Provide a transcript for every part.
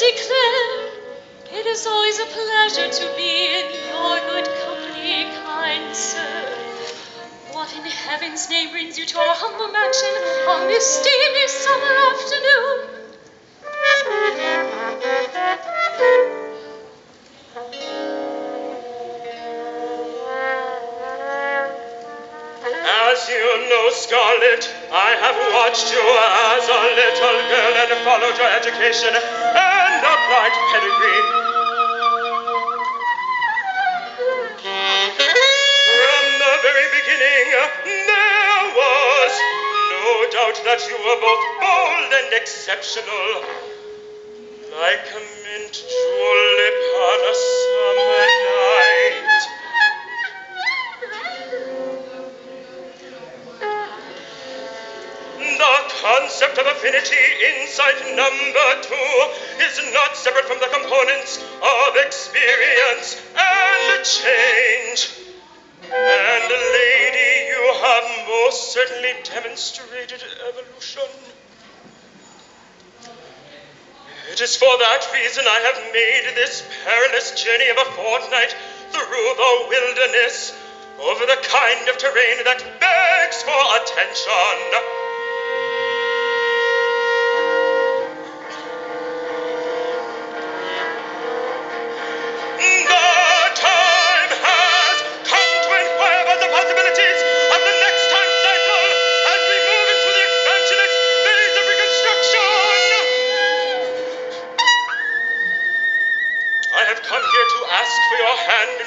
declare it is always a pleasure to be in your good company, kind sir. What in heaven's name brings you to our humble mansion on this steamy summer afternoon? As you know, Scarlett, I have watched you as a little girl and followed your education and a bright pedigree. From the very beginning, there was no doubt that you were both bold and exceptional, like a mint julep on a summer night. The concept of affinity inside number 2 is not separate from the components of experience and change. And, lady, you have most certainly demonstrated evolution. It is for that reason I have made this perilous journey of a fortnight through the wilderness, over the kind of terrain that begs for attention.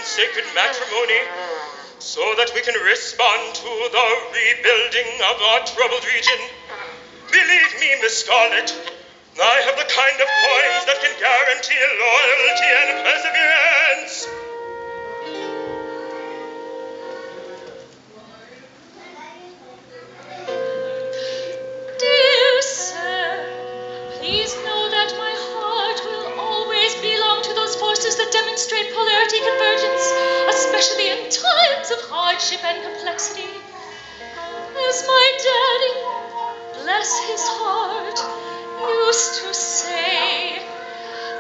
Sacred matrimony, so that we can respond to the rebuilding of our troubled region. Believe me, Miss Scarlett, I have the kind of coins that can guarantee loyalty and perseverance. Dear sir, please know that my heart will always belong to those forces that demonstrate polarity convergence, especially in times of hardship and complexity. As my daddy, bless his heart, used to say,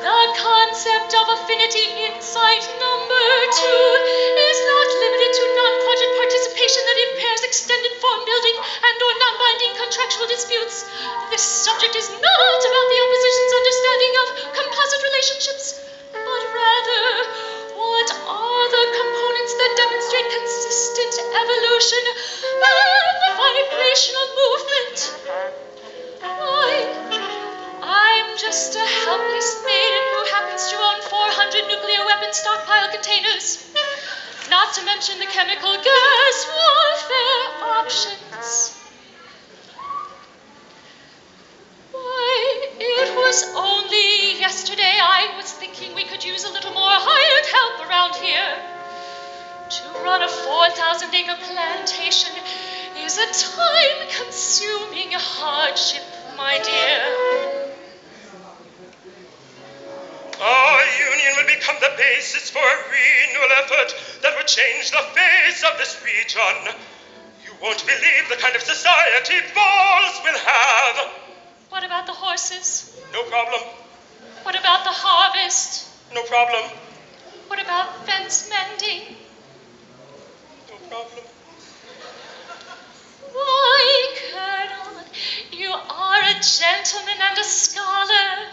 the concept of affinity inside number 2 is not limited to non-quadrant participation that impairs extended form building and or non-binding contractual disputes. This subject is not about the opposition's understanding of composite relationships, but rather, what are the components that demonstrate consistent evolution and the vibrational movement? I'm just a helpless maiden who happens to own 400 nuclear weapon stockpile containers, not to mention the chemical gas warfare options. Why, it was only yesterday I was thinking we could use a little more hired help around here. To run a 4,000-acre plantation is a time-consuming hardship, my dear. Our union will become the basis for a renewal effort that will change the face of this region. You won't believe the kind of society Falls will have. What about the horses? No problem. What about the harvest? No problem. What about fence mending? No problem. Why, Colonel, you are a gentleman and a scholar.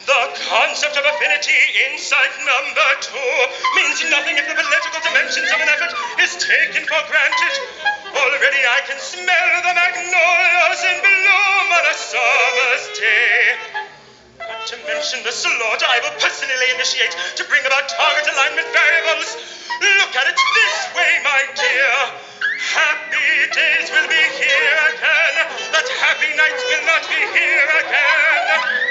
The concept of affinity inside number 2 means nothing if the political dimensions of an effort is taken for granted. Already I can smell the magnolias in bloom on a summer's day. Not to mention the slaughter I will personally initiate to bring about target alignment variables. Look at it this way, my dear. Happy days will be here again, but happy nights will not be here again.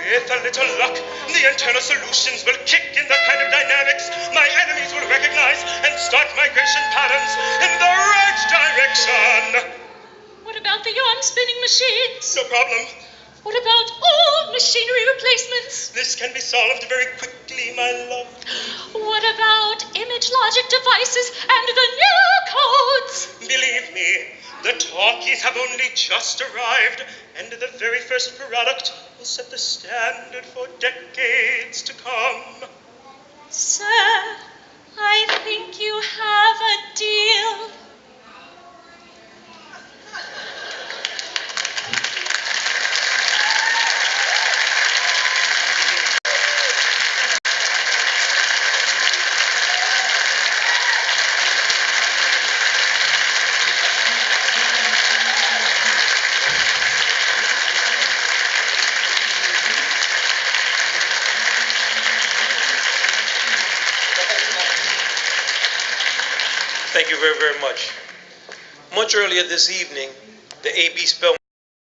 With a little luck, the internal solutions will kick in the kind of dynamics my enemies will recognize and start migration patterns in the right direction. What about the yarn spinning machines? No problem. What about old machinery replacements? This can be solved very quickly, my love. What about image logic devices and the new codes? Believe me, The talkies have only just arrived, and the very first product will set the standard for decades to come. Sir, I think you have a deal. Thank you very, very much. Much earlier this evening, the AB spell